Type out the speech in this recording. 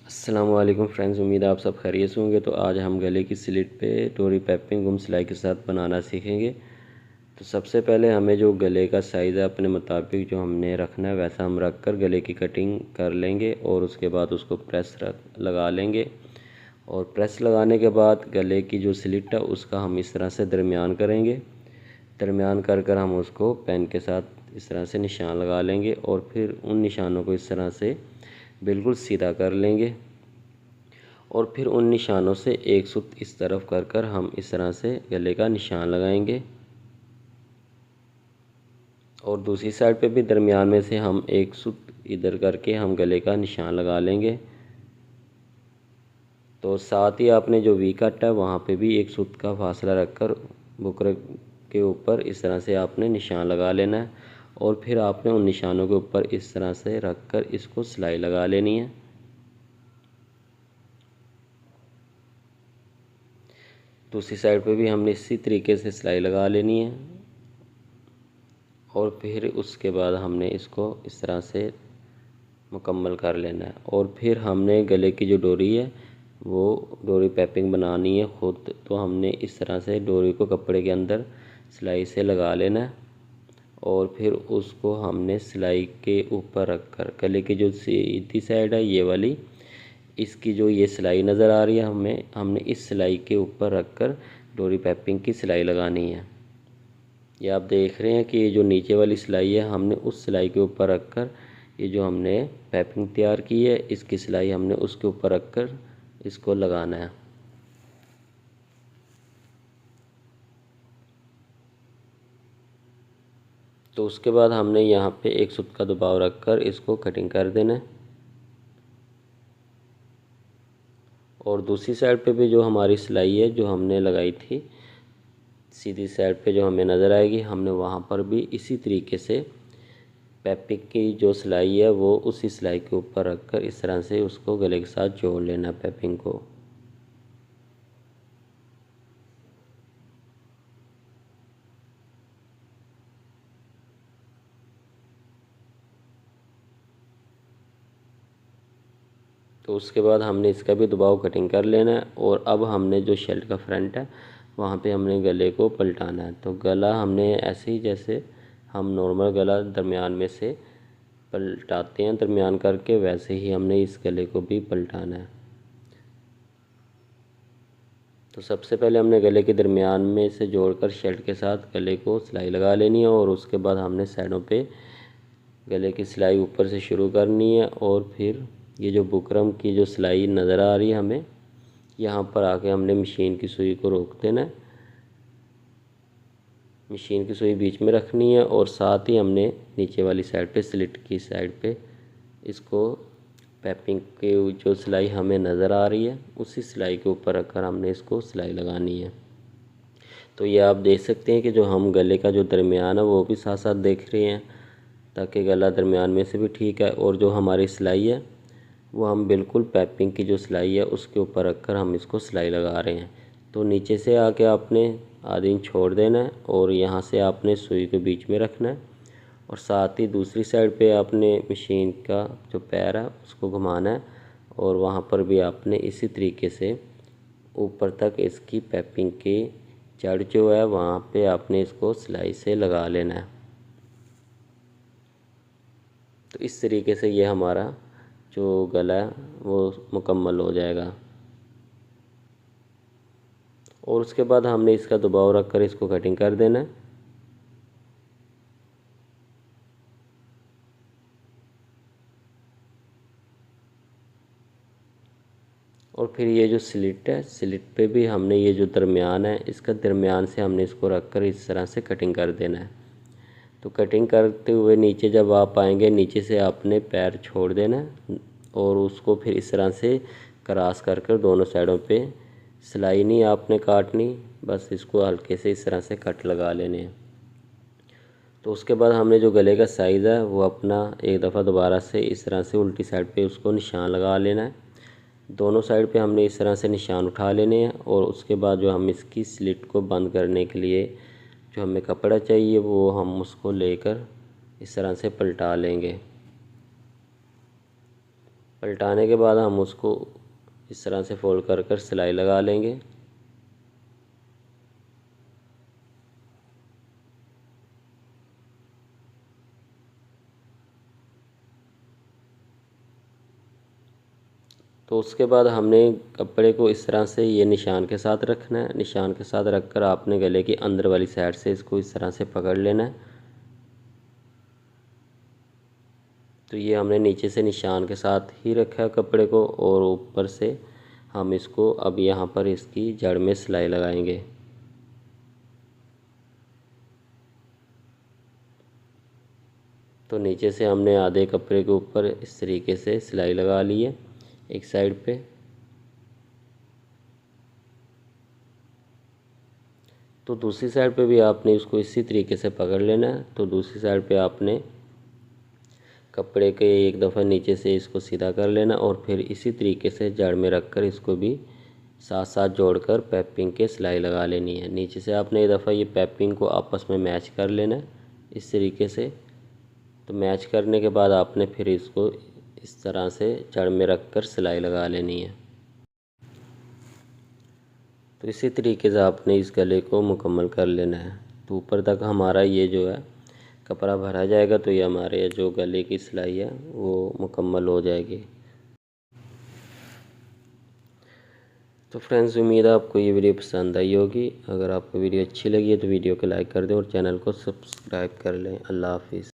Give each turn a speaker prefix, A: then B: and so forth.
A: अस्सलाम वालेकुम फ्रेंड्स, उम्मीद है आप सब खैरियत से होंगे। तो आज हम गले की स्लिट पे डोरी पैपिंग गुम सिलाई के साथ बनाना सीखेंगे। तो सबसे पहले हमें जो गले का साइज़ है अपने मुताबिक जो हमने रखना है वैसा हम रख कर गले की कटिंग कर लेंगे और उसके बाद उसको प्रेस लगा लेंगे। और प्रेस लगाने के बाद गले की जो स्लिट है उसका हम इस तरह से दरमियान करेंगे। दरमियान कर कर हम उसको पेन के साथ इस तरह से निशान लगा लेंगे और फिर उन निशानों को इस तरह से बिल्कुल सीधा कर लेंगे। और फिर उन निशानों से एक सूत इस तरफ कर कर हम इस तरह से गले का निशान लगाएंगे। और दूसरी साइड पे भी दरमियान में से हम एक सूत इधर करके हम गले का निशान लगा लेंगे। तो साथ ही आपने जो वी कट है वहाँ पे भी एक सूत का फासला रखकर बुकरम के ऊपर इस तरह से आपने निशान लगा लेना है। और फिर आपने उन निशानों के ऊपर इस तरह से रख कर इसको सिलाई लगा लेनी है। दूसरी साइड पे भी हमने इसी तरीके से सिलाई लगा लेनी है। और फिर उसके बाद हमने इसको इस तरह से मुकम्मल कर लेना है। और फिर हमने गले की जो डोरी है वो डोरी पैपिंग बनानी है ख़ुद। तो हमने इस तरह से डोरी को कपड़े के अंदर सिलाई से लगा लेना है। और फिर उसको हमने सिलाई के ऊपर रख कर गले की जो सीधी साइड है ये वाली, इसकी जो ये सिलाई नज़र आ रही है हमने इस सिलाई के ऊपर रख कर डोरी पैपिंग की सिलाई लगानी है। ये आप देख रहे हैं कि ये जो नीचे वाली सिलाई है हमने उस सिलाई के ऊपर रख कर ये जो हमने पैपिंग तैयार की है इसकी सिलाई हमने उसके ऊपर रख कर इसको लगाना है। तो उसके बाद हमने यहाँ पे एक सूत का दबाव रख कर इसको कटिंग कर देना है। और दूसरी साइड पे भी जो हमारी सिलाई है जो हमने लगाई थी सीधी साइड पे जो हमें नज़र आएगी हमने वहाँ पर भी इसी तरीके से पैपिंग की जो सिलाई है वो उसी सिलाई के ऊपर रख कर इस तरह से उसको गले के साथ जोड़ लेना पैपिंग को। तो उसके बाद हमने इसका भी दबाव कटिंग कर लेना है। और अब हमने जो शर्ट का फ्रंट है वहाँ पे हमने गले को पलटाना है। तो गला हमने ऐसे ही जैसे हम नॉर्मल गला दरमियान में से पलटाते हैं दरमियान करके वैसे ही हमने इस गले को भी पलटाना है। तो सबसे पहले हमने गले के दरमियान में से जोड़कर शर्ट के साथ गले को सिलाई लगा लेनी है। और उसके बाद हमने साइडों पे गले की सिलाई ऊपर से शुरू करनी है। और फिर ये जो बुकरम की जो सिलाई नज़र आ रही है हमें यहाँ पर आके हमने मशीन की सुई को रोक देना है। मशीन की सुई बीच में रखनी है और साथ ही हमने नीचे वाली साइड पे स्लिट की साइड पे इसको पैपिंग के जो सिलाई हमें नज़र आ रही है उसी सिलाई के ऊपर रखकर हमने इसको सिलाई लगानी है। तो ये आप देख सकते हैं कि जो हम गले का जो दरमियान है वो भी साथ साथ देख रहे हैं ताकि गला दरमियान में से भी ठीक है। और जो हमारी सिलाई है वो हम बिल्कुल पैपिंग की जो सिलाई है उसके ऊपर रखकर हम इसको सिलाई लगा रहे हैं। तो नीचे से आके आपने आधी इंच छोड़ देना है और यहाँ से आपने सुई को बीच में रखना है। और साथ ही दूसरी साइड पे आपने मशीन का जो पैर है उसको घुमाना है और वहाँ पर भी आपने इसी तरीके से ऊपर तक इसकी पैपिंग की जड़ जो है वहाँ पे आपने इसको सिलाई से लगा लेना है। तो इस तरीके से ये हमारा जो गला है वो मुकम्मल हो जाएगा। और उसके बाद हमने इसका दबाव रख कर इसको कटिंग कर देना है। और फिर ये जो स्लिट है स्लिट पे भी हमने ये जो दरमियान है इसका दरमियान से हमने इसको रख कर इस तरह से कटिंग कर देना है। तो कटिंग करते हुए नीचे जब आप आएंगे नीचे से आपने पैर छोड़ देना है और उसको फिर इस तरह से क्रॉस कर कर दोनों साइडों पे सिलाई नहीं आपने काटनी, बस इसको हल्के से इस तरह से कट लगा लेने हैं। तो उसके बाद हमने जो गले का साइज़ है वो अपना एक दफ़ा दोबारा से इस तरह से उल्टी साइड पे उसको निशान लगा लेना है। दोनों साइड पे हमने इस तरह से निशान उठा लेने हैं। और उसके बाद जो हम इसकी स्लिट को बंद करने के लिए जो हमें कपड़ा चाहिए वो हम उसको लेकर इस तरह से पलटा लेंगे। पलटाने के बाद हम उसको इस तरह से फोल्ड कर कर सिलाई लगा लेंगे। तो उसके बाद हमने कपड़े को इस तरह से ये निशान के साथ रखना है। निशान के साथ रखकर आपने गले की अंदर वाली साइड से इसको इस तरह से पकड़ लेना है। तो ये हमने नीचे से निशान के साथ ही रखा है कपड़े को, और ऊपर से हम इसको अब यहाँ पर इसकी जड़ में सिलाई लगाएंगे। तो नीचे से हमने आधे कपड़े के ऊपर इस तरीके से सिलाई लगा ली है एक साइड पे। तो दूसरी साइड पे भी आपने इसको इसी तरीके से पकड़ लेना है। तो दूसरी साइड पे आपने कपड़े के एक दफ़ा नीचे से इसको सीधा कर लेना और फिर इसी तरीके से जड़ में रखकर इसको भी साथ साथ जोड़कर पैपिंग के सिलाई लगा लेनी है। नीचे से आपने एक दफ़ा ये पैपिंग को आपस में मैच कर लेना है इस तरीके से। तो मैच करने के बाद आपने फिर इसको इस तरह से जड़ में रखकर सिलाई लगा लेनी है। तो इसी तरीके से आपने इस गले को मुकम्मल कर लेना है। तो ऊपर तक हमारा ये जो है कपड़ा भरा जाएगा, तो ये हमारे जो गले की सिलाई है वो मुकम्मल हो जाएगी। तो फ्रेंड्स, उम्मीद है आपको ये वीडियो पसंद आई होगी। अगर आपको वीडियो अच्छी लगी है तो वीडियो को लाइक कर दें और चैनल को सब्सक्राइब कर लें। अल्लाह हाफिज़।